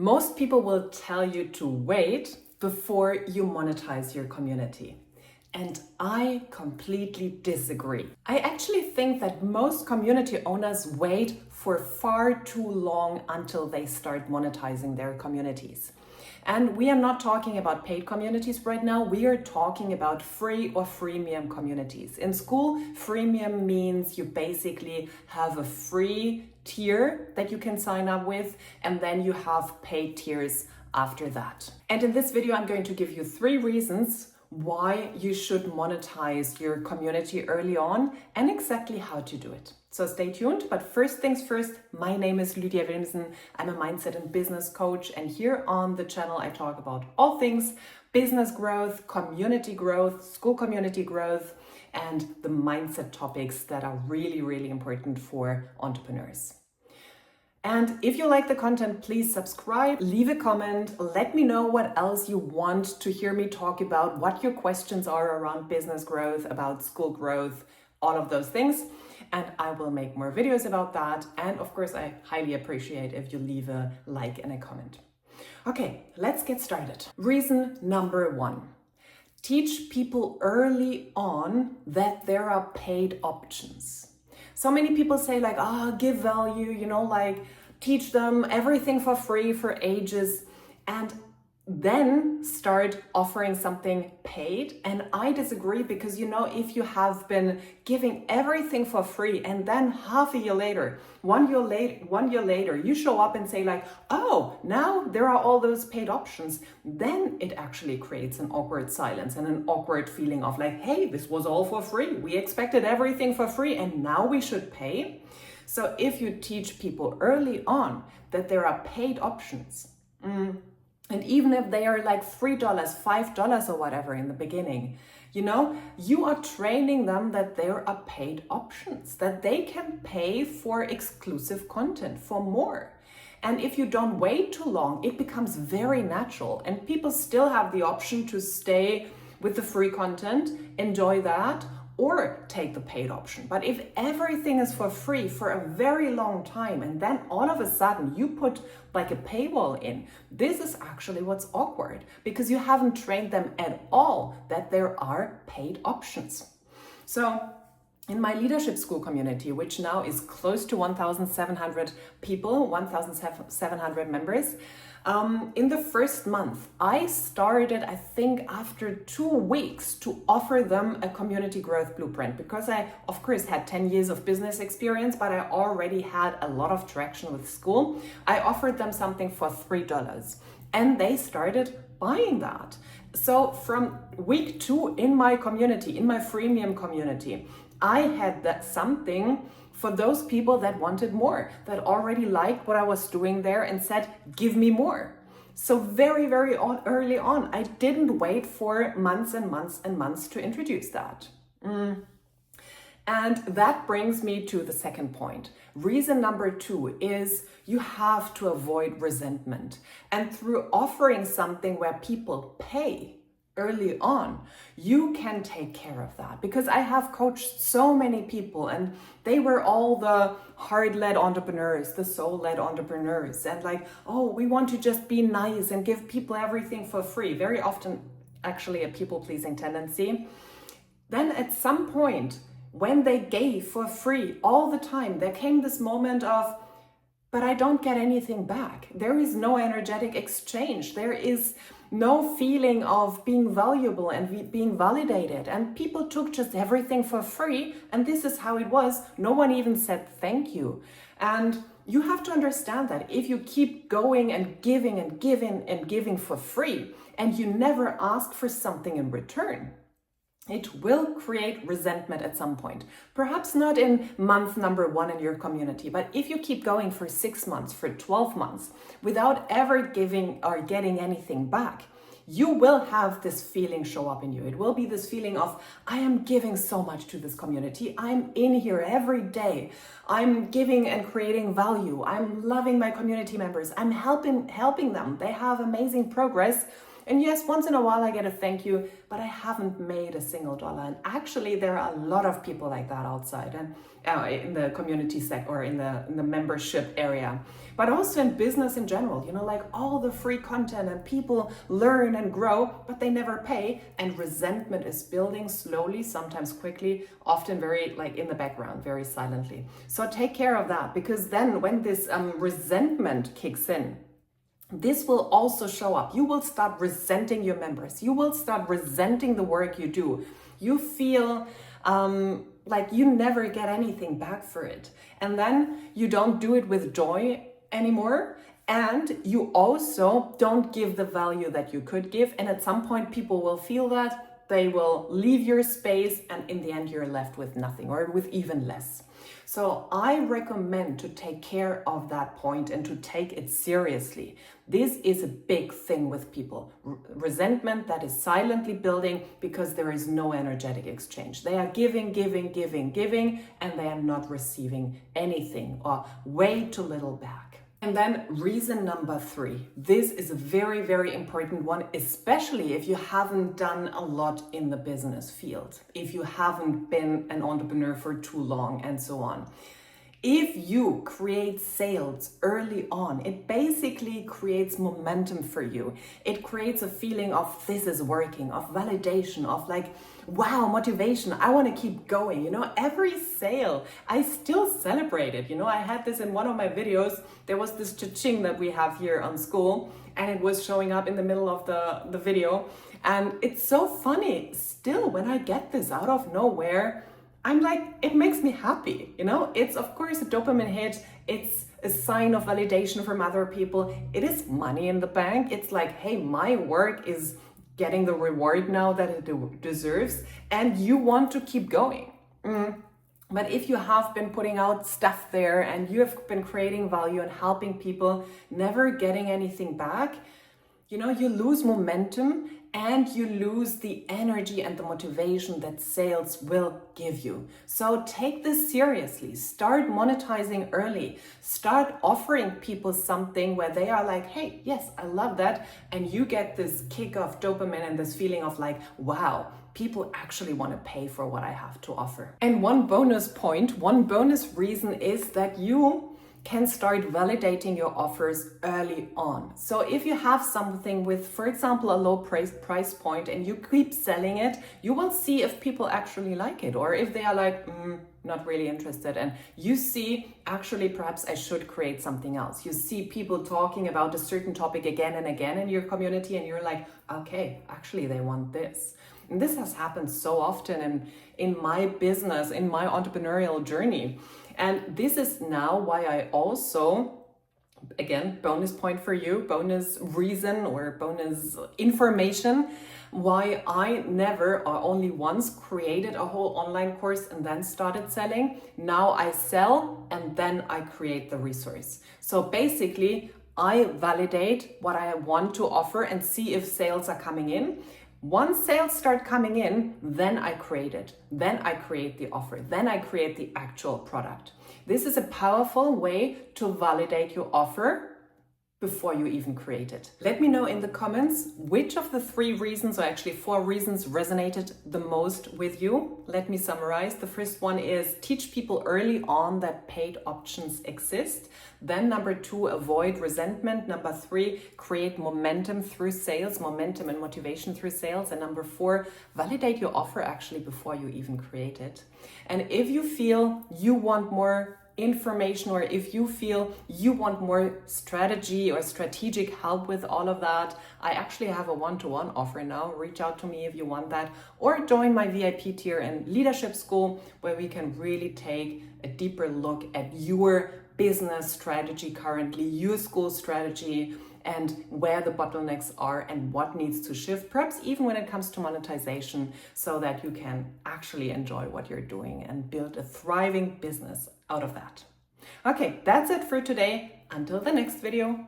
Most people will tell you to wait before you monetize your community. And I completely disagree. I actually think that most community owners wait for far too long until they start monetizing their communities. And we are not talking about paid communities right now. We are talking about free or freemium communities. In Skool, freemium means you basically have a free tier that you can sign up with, and then you have paid tiers after that. And in this video, I'm going to give you 3 reasons why you should monetize your community early on and exactly how to do it. So stay tuned, but first things first, my name is Lydia Wilmsen. I'm a mindset and business coach, and here on the channel I talk about all things business growth, community growth, school community growth, and the mindset topics that are really, really important for entrepreneurs. And if you like the content, please subscribe, leave a comment, let me know what else you want to hear me talk about, what your questions are around business growth, about school growth, all of those things. And I will make more videos about that. And of course, I highly appreciate if you leave a like and a comment. Okay, let's get started. Reason number 1. Teach people early on that there are paid options. So many people say like, give value, like teach them everything for free for ages, and then start offering something paid. And I disagree, because if you have been giving everything for free and then half a year later, 1 year later, you show up and say like, oh, now there are all those paid options, then it actually creates an awkward silence and an awkward feeling of like, hey, this was all for free. We expected everything for free and now we should pay. So if you teach people early on that there are paid options, and even if they are like $3, $5 or whatever in the beginning, you are training them that there are paid options, that they can pay for exclusive content, for more. And if you don't wait too long, it becomes very natural, and people still have the option to stay with the free content, enjoy that, or take the paid option. But if everything is for free for a very long time, and then all of a sudden you put like a paywall in, this is actually what's awkward, because you haven't trained them at all that there are paid options. So in my leadership school community, which now is close to 1,700 people, 1,700 members, in the first month, I started, I think after 2 weeks, to offer them a community growth blueprint, because I, of course, had 10 years of business experience, but I already had a lot of traction with school. I offered them something for $3, and they started buying that. So from week 2 in my community, in my freemium community, I had that something for those people that wanted more, that already liked what I was doing there and said, give me more. So very, very early on, I didn't wait for months and months and months to introduce that. And that brings me to the second point. Reason number 2 is you have to avoid resentment. And through offering something where people pay early on, you can take care of that. Because I have coached so many people, and they were all the heart-led entrepreneurs, the soul-led entrepreneurs, and like, oh, we want to just be nice and give people everything for free. Very often, actually, a people-pleasing tendency. Then at some point, when they gave for free all the time, there came this moment of, but I don't get anything back. There is no energetic exchange. There is no feeling of being valuable and being validated. And people took just everything for free. And this is how it was. No one even said thank you. And you have to understand that if you keep going and giving and giving and giving for free, and you never ask for something in return, it will create resentment at some point. Perhaps not in month number 1 in your community, but if you keep going for 6 months, for 12 months, without ever giving or getting anything back, you will have this feeling show up in you. It will be this feeling of, I am giving so much to this community. I'm in here every day. I'm giving and creating value. I'm loving my community members. I'm helping them. They have amazing progress. And yes, once in a while I get a thank you, but I haven't made a single dollar. And actually there are a lot of people like that outside and in the community sector or in the membership area, but also in business in general, you know, like all the free content and people learn and grow, but they never pay. And resentment is building slowly, sometimes quickly, often very like in the background, very silently. So take care of that, because then when this resentment kicks in, this will also show up. You will start resenting your members. You will start resenting the work you do. You feel like you never get anything back for it. And then you don't do it with joy anymore. And you also don't give the value that you could give. And at some point, people will feel that, they will leave your space, and in the end, you're left with nothing or with even less. So I recommend to take care of that point and to take it seriously. This is a big thing with people. Resentment that is silently building because there is no energetic exchange. They are giving, giving, giving, giving, and they are not receiving anything or way too little back. And then reason number 3. This is a very, very important one, especially if you haven't done a lot in the business field, if you haven't been an entrepreneur for too long and so on. If you create sales early on, it basically creates momentum for you. It creates a feeling of this is working, of validation, of like, wow, motivation. I want to keep going. You know, every sale, I still celebrate it. You know, I had this in one of my videos. There was this cha-ching that we have here on Skool, and it was showing up in the middle of the video. And it's so funny still when I get this out of nowhere. I'm like, it makes me happy, you know? It's of course a dopamine hit. It's a sign of validation from other people. It is money in the bank. It's like, hey, my work is getting the reward now that it deserves, and you want to keep going. But if you have been putting out stuff there and you have been creating value and helping people, never getting anything back, you know, you lose momentum and you lose the energy and the motivation that sales will give you. So take this seriously. Start monetizing early. Start offering people something where they are like, hey, yes, I love that. And you get this kick of dopamine and this feeling of like, wow, people actually want to pay for what I have to offer. And one bonus point, one bonus reason is that you can start validating your offers early on. So if you have something with, for example, a low price point and you keep selling it, you will see if people actually like it or if they are like, not really interested. And you see, actually, perhaps I should create something else. You see people talking about a certain topic again and again in your community and you're like, okay, actually they want this. And this has happened so often in my business, in my entrepreneurial journey. And this is now why I also, again, bonus point for you, bonus reason or bonus information, why I never or only once created a whole online course and then started selling. Now I sell and then I create the resource. So basically, I validate what I want to offer and see if sales are coming in. Once sales start coming in, then I create it. Then I create the offer. Then I create the actual product. This is a powerful way to validate your offer before you even create it. Let me know in the comments which of the 3 reasons, or actually 4 reasons, resonated the most with you. Let me summarize. The first one is teach people early on that paid options exist. Then number 2, avoid resentment. Number 3, create momentum through sales, momentum and motivation through sales. And number 4, validate your offer actually before you even create it. And if you feel you want more information, or if you feel you want more strategy or strategic help with all of that, I actually have a one-to-one offer now. Reach out to me if you want that, or join my VIP tier and leadership school, where we can really take a deeper look at your business strategy currently, your school strategy, and where the bottlenecks are and what needs to shift, perhaps even when it comes to monetization, so that you can actually enjoy what you're doing and build a thriving business out of that. Okay, that's it for today. Until the next video.